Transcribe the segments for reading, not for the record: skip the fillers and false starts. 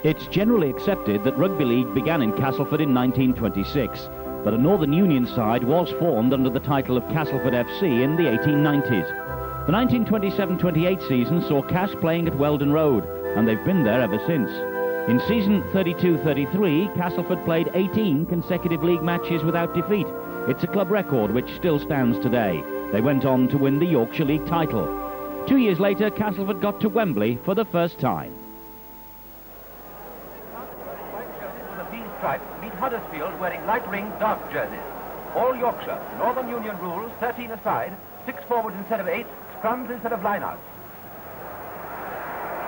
It's generally accepted that rugby league began in Castleford in 1926, but a Northern Union side was formed under the title of Castleford FC in the 1890s. The 1927-28 season saw Cass playing at Weldon Road, and they've been there ever since. In season 32-33, Castleford played 18 consecutive league matches without defeat. It's a club record which still stands today. They went on to win the Yorkshire League title. 2 years later, Castleford got to Wembley for the first time. The B stripes meet Huddersfield wearing light ring dark jerseys. All Yorkshire. Northern Union rules, 13 aside, 6 forwards instead of 8, scrums instead of lineouts.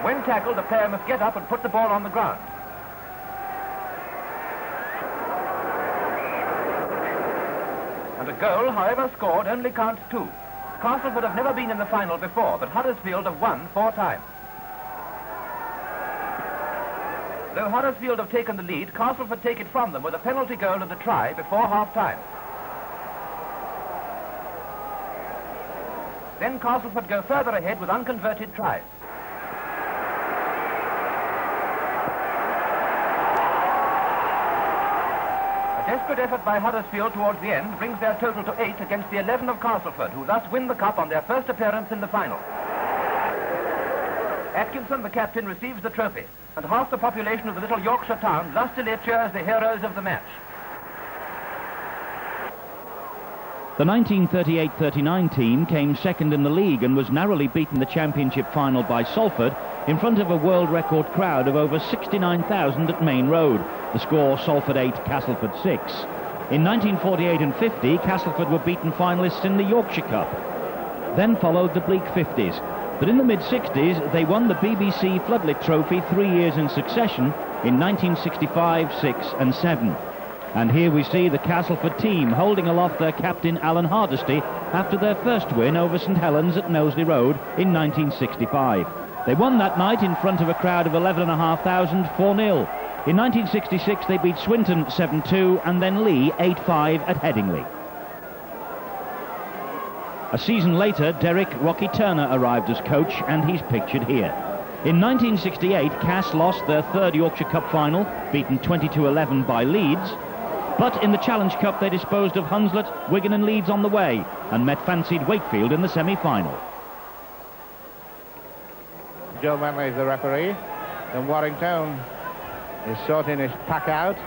When tackled, the player must get up and put the ball on the ground. And a goal, however scored, only counts 2. Castleford have never been in the final before, but Huddersfield have won 4 times. Though Huddersfield have taken the lead, Castleford take it from them with a penalty goal and a try before half-time. Then Castleford go further ahead with unconverted tries. A desperate effort by Huddersfield towards the end brings their total to 8 against the 11 of Castleford, who thus win the cup on their first appearance in the final. Atkinson, the captain, receives the trophy, and half the population of the little Yorkshire town lustily cheers the heroes of the match. The 1938-39 team came second in the league and was narrowly beaten the championship final by Salford in front of a world record crowd of over 69,000 at Main Road. The score, Salford 8, Castleford 6. In 1948 and 50, Castleford were beaten finalists in the Yorkshire Cup. Then followed the bleak 50s. But in the mid-60s, they won the BBC Floodlit Trophy 3 years in succession in 1965, 6 and 7. And here we see the Castleford team holding aloft their captain Alan Hardesty after their first win over St Helens at Knowsley Road in 1965. They won that night in front of a crowd of 11,500, 4-0. In 1966 they beat Swinton 7-2 and then Lee 8-5 at Headingley. A season later, Derek Rocky Turner arrived as coach, and he's pictured here. In 1968, Cass lost their third Yorkshire Cup final, beaten 20-11 by Leeds. But in the Challenge Cup, they disposed of Hunslet, Wigan and Leeds on the way, and met fancied Wakefield in the semi-final. Joe Manley is the referee, and Warrington is sorting his pack out.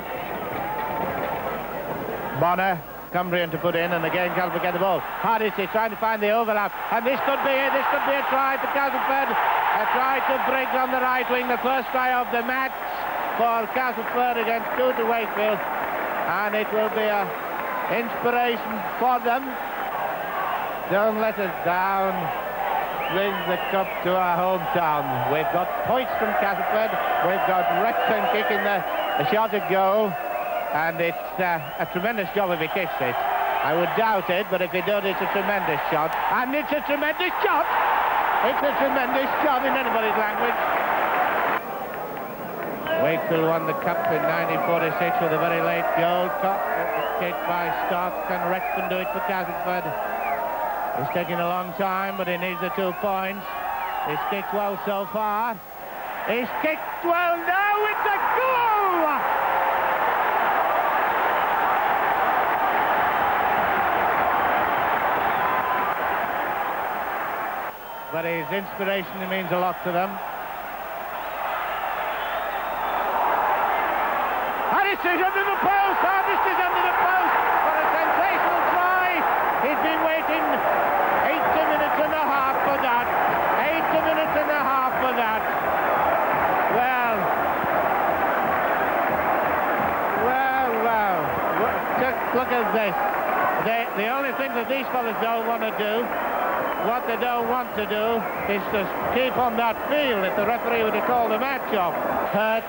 Bonner, Cumbrian to put in, and again Castleford get the ball. Hardesty trying to find the overlap, and this could be it. This could be a try for Castleford. A try to Briggs on the right wing, the first try of the match for Castleford against 2 to Wakefield, and it will be an inspiration for them. Don't let us down. Bring the cup to our hometown. We've got points from Castleford. We've got Wrexham kicking the shot at goal. And it's a tremendous job if he kicks it. I would doubt it, but if he does, it's a tremendous shot. And it's a tremendous shot! It's a tremendous shot in anybody's language. Wakefield won the cup in 1946 with a very late goal. Kicked by Stock, and Wrexham do it for Castleford. It's taking a long time, but he needs the 2 points. He's kicked well so far. He's kicked well now. It's a goal! But his inspiration means a lot to them. Hardisty's under the post! Hardisty's under the post for a sensational try! He's been waiting 80 minutes and a half for that. 80 minutes and a half for that. Well. Just look at this. The only thing that these fellas don't want to do, what they don't want to do, is to keep on that field if the referee were to call the match off. Hurt.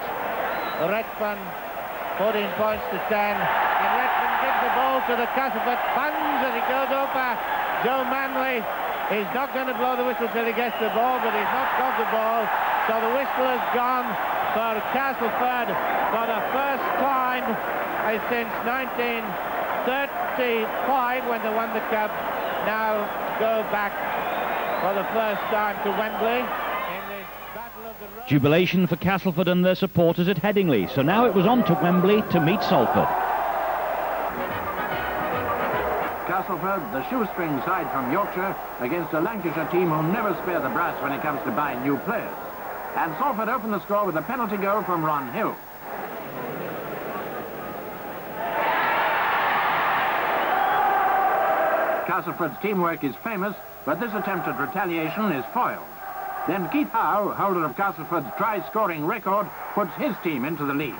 Redfern 14 points to 10. And Redfern gives the ball to the Castleford fans as he goes over Joe Manley. He's not going to blow the whistle till he gets the ball, but he's not got the ball. So the whistle has gone for Castleford for the first time since 1935 when they won the cup. Now go back for the first time to Wembley in this Battle of the Jubilation for Castleford and their supporters at Headingley. So now it was on to Wembley to meet Salford. Castleford, the shoestring side from Yorkshire, against a Lancashire team who never spare the brass when it comes to buying new players. And Salford opened the score with a penalty goal from Ron Hill. Castleford's teamwork is famous, but this attempt at retaliation is foiled. Then Keith Howe, holder of Castleford's try-scoring record, puts his team into the lead.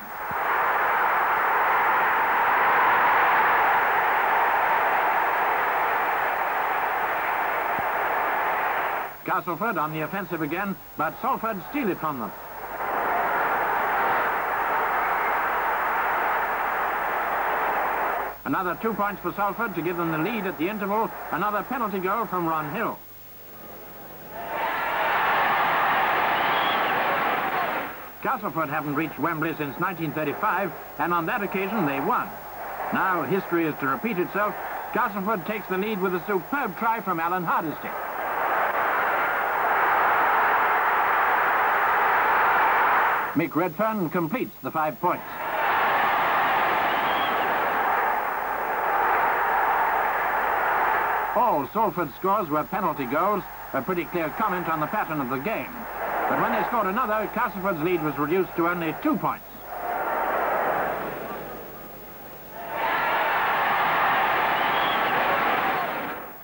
Castleford on the offensive again, but Salford steal it from them. Another 2 points for Salford to give them the lead at the interval. Another penalty goal from Ron Hill. Castleford haven't reached Wembley since 1935, and on that occasion they won. Now history is to repeat itself. Castleford takes the lead with a superb try from Alan Hardesty. Mick Redfern completes the 5 points. All Salford scores were penalty goals, a pretty clear comment on the pattern of the game. But when they scored another, Castleford's lead was reduced to only 2 points.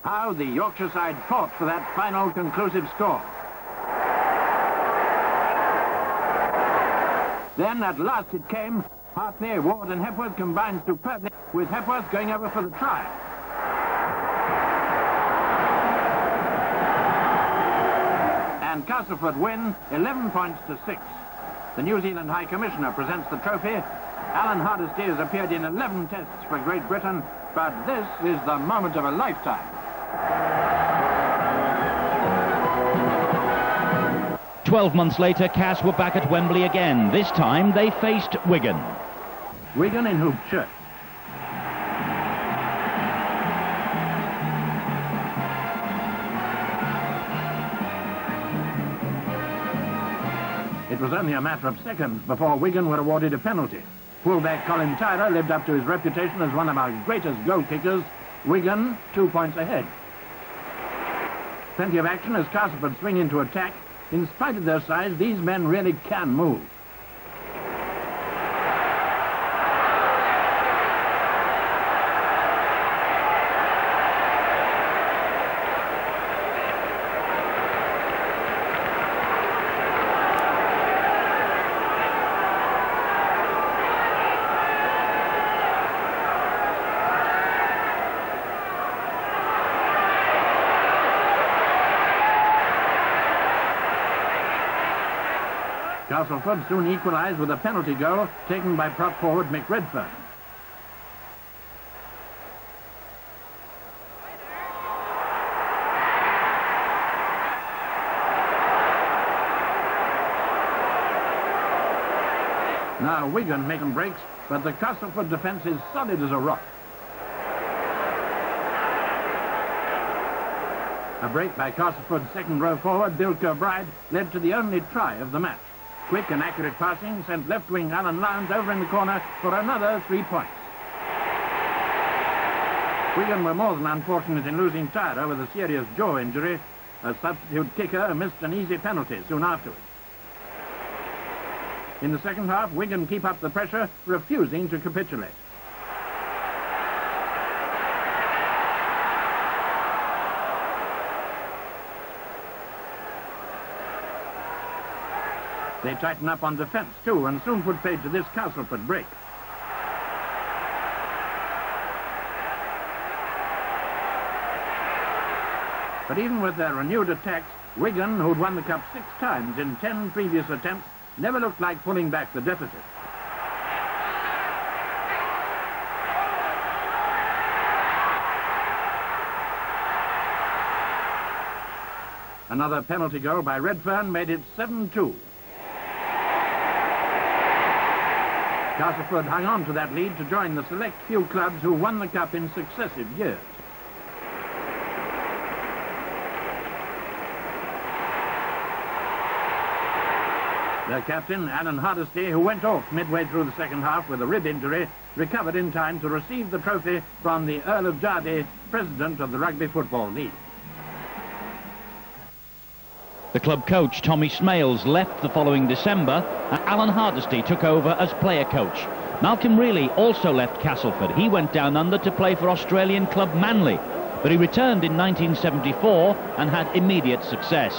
How the Yorkshire side fought for that final conclusive score. Then at last it came. Hartley, Ward and Hepworth combined superbly, with Hepworth going over for the try. And Castleford win 11 points to 6. The New Zealand High Commissioner presents the trophy. Alan Hardesty has appeared in 11 tests for Great Britain, but this is the moment of a lifetime. 12 months later, Cass were back at Wembley again. This time they faced Wigan. Wigan in hoop shirt. It was only a matter of seconds before Wigan were awarded a penalty. Fullback Colin Tyler lived up to his reputation as one of our greatest goal kickers. Wigan 2 points ahead. Plenty of action as Castleford swing into attack. In spite of their size, these men really can move. Castleford soon equalised with a penalty goal taken by prop forward Mick Redfern. Now Wigan making breaks, but the Castleford defence is solid as a rock. A break by Castleford's second row forward, Bill Kirkbride, led to the only try of the match. Quick and accurate passing sent left wing Alan Lowndes over in the corner for another 3 points. Wigan were more than unfortunate in losing Tyler with a serious jaw injury. A substitute kicker missed an easy penalty soon afterwards. In the second half, Wigan keep up the pressure, refusing to capitulate. They tighten up on defence too and soon put paid to this Castleford break. But even with their renewed attacks, Wigan, who'd won the cup 6 times in 10 previous attempts, never looked like pulling back the deficit. Another penalty goal by Redfern made it 7-2. Castleford hung on to that lead to join the select few clubs who won the cup in successive years. Their captain, Alan Hardesty, who went off midway through the second half with a rib injury, recovered in time to receive the trophy from the Earl of Derby, president of the Rugby Football League. The club coach, Tommy Smales, left the following December, and Alan Hardesty took over as player coach. Malcolm Reilly also left Castleford. He went down under to play for Australian club Manly, but he returned in 1974 and had immediate success.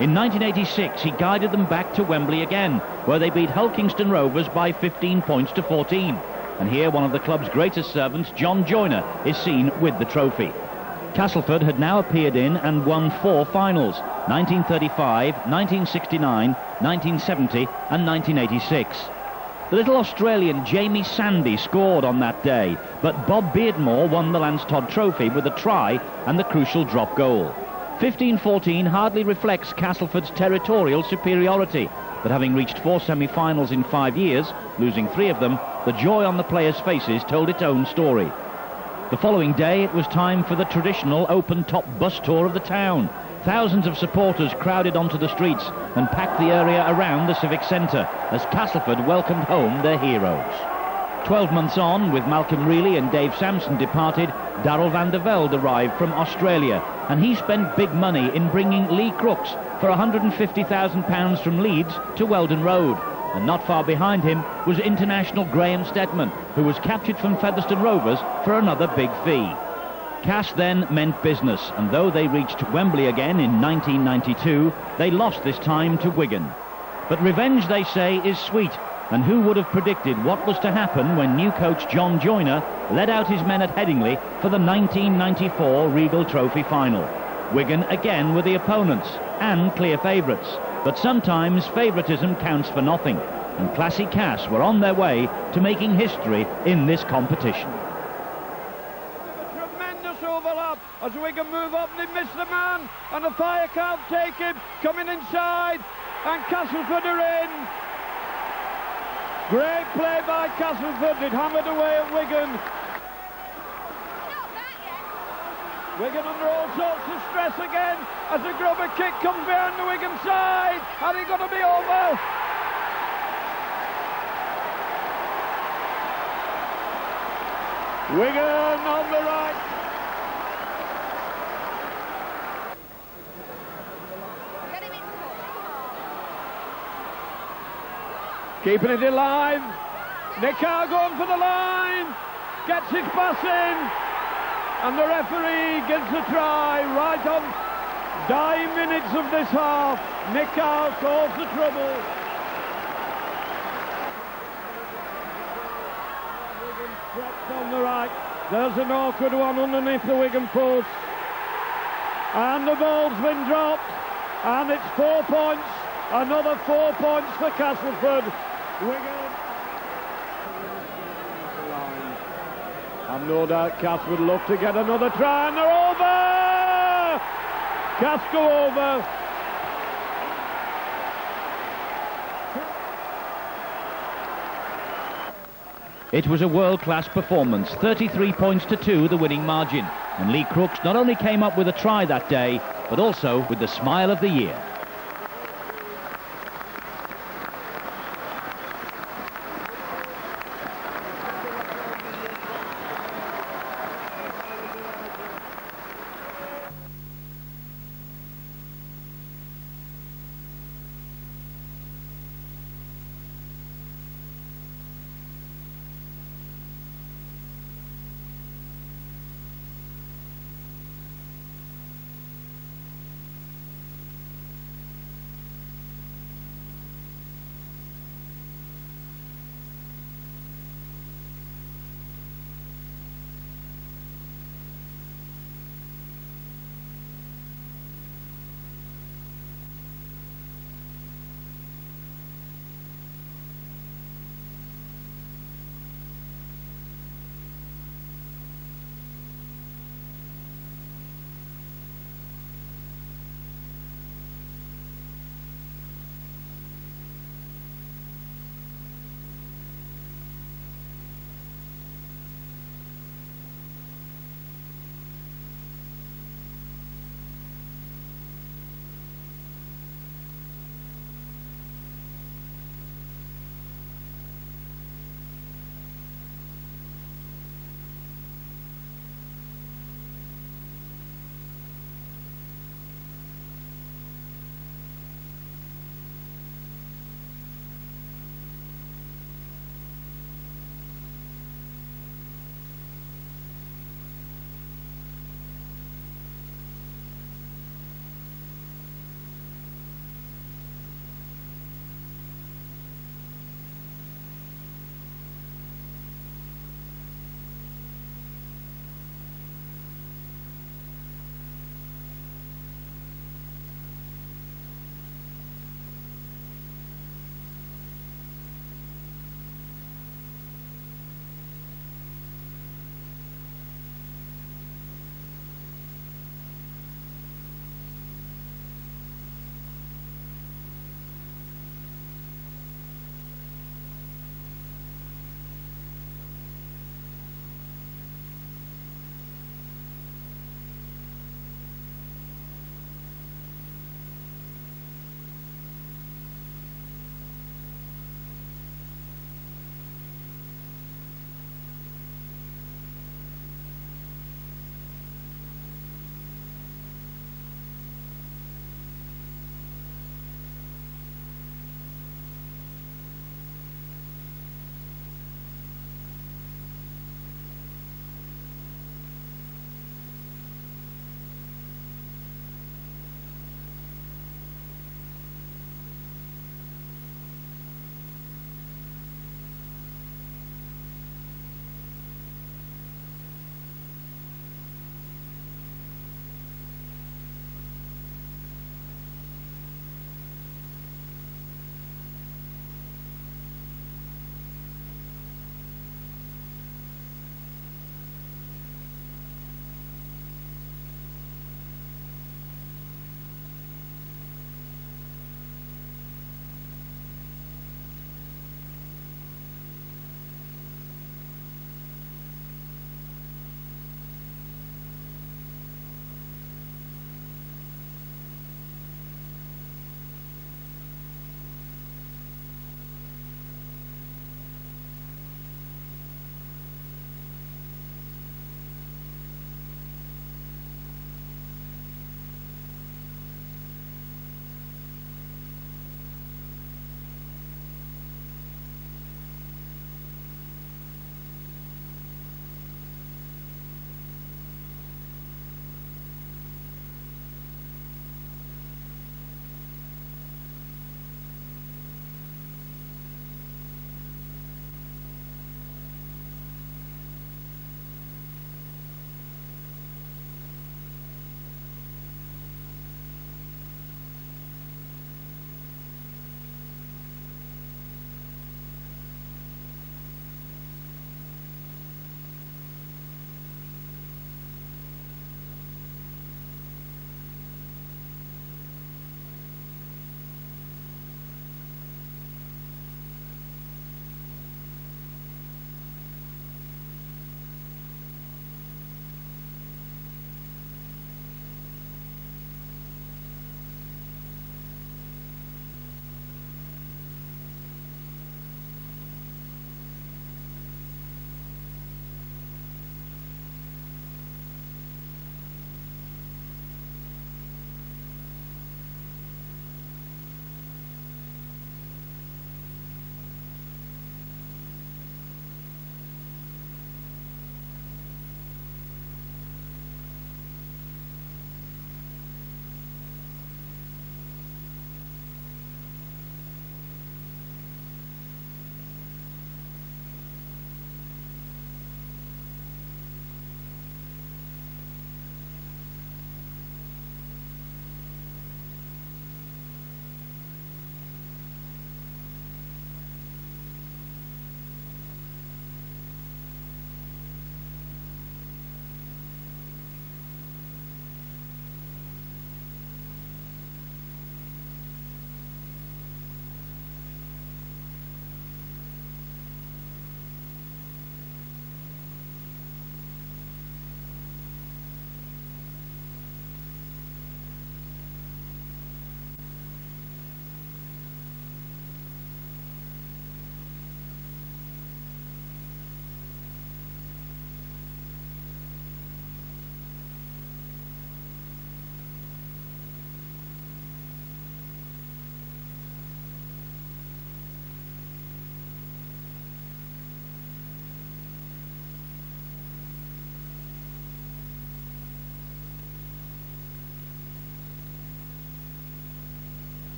In 1986, he guided them back to Wembley again, where they beat Hulkingston Rovers by 15 points to 14. And here, one of the club's greatest servants, John Joyner, is seen with the trophy. Castleford had now appeared in and won 4 finals: 1935, 1969, 1970 and 1986. The little Australian Jamie Sandy scored on that day, but Bob Beardmore won the Lance Todd Trophy with a try and the crucial drop goal. 15-14 hardly reflects Castleford's territorial superiority, but having reached 4 semi-finals in 5 years, losing 3 of them, the joy on the players' faces told its own story. The following day, it was time for the traditional open-top bus tour of the town. Thousands of supporters crowded onto the streets and packed the area around the Civic Centre as Castleford welcomed home their heroes. 12 months on, with Malcolm Reilly and Dave Sampson departed, Darrell van der Velde arrived from Australia, and he spent big money in bringing Lee Crooks for £150,000 from Leeds to Weldon Road. And not far behind him was international Graham Stedman, who was captured from Featherstone Rovers for another big fee. Cash then meant business, and though they reached Wembley again in 1992, they lost this time to Wigan. But revenge, they say, is sweet, and who would have predicted what was to happen when new coach John Joyner led out his men at Headingley for the 1994 Regal Trophy final. Wigan again were the opponents, and clear favourites. But sometimes favouritism counts for nothing, and Classy Cass were on their way to making history in this competition. A tremendous overlap as Wigan move up, they miss the man, and the fire can't take him, coming inside, and Castleford are in. Great play by Castleford, it hammered away at Wigan. Wigan under all sorts of stress again as the grubber kick comes behind the Wigan side, and it's going to be over. Wigan on the right. Keeping it alive. Nickar going for the line. Gets his pass in. And the referee gives a try right on dying minutes of this half. Nickar calls the trouble. Wigan stretched on the right. There's an awkward one underneath the Wigan post. And the ball's been dropped. And it's 4 points. Another 4 points for Castleford. Wigan. And no doubt Cass would love to get another try, and they're over! Cass go over. It was a world-class performance, 33 points to 2 the winning margin. And Lee Crooks not only came up with a try that day, but also with the smile of the year.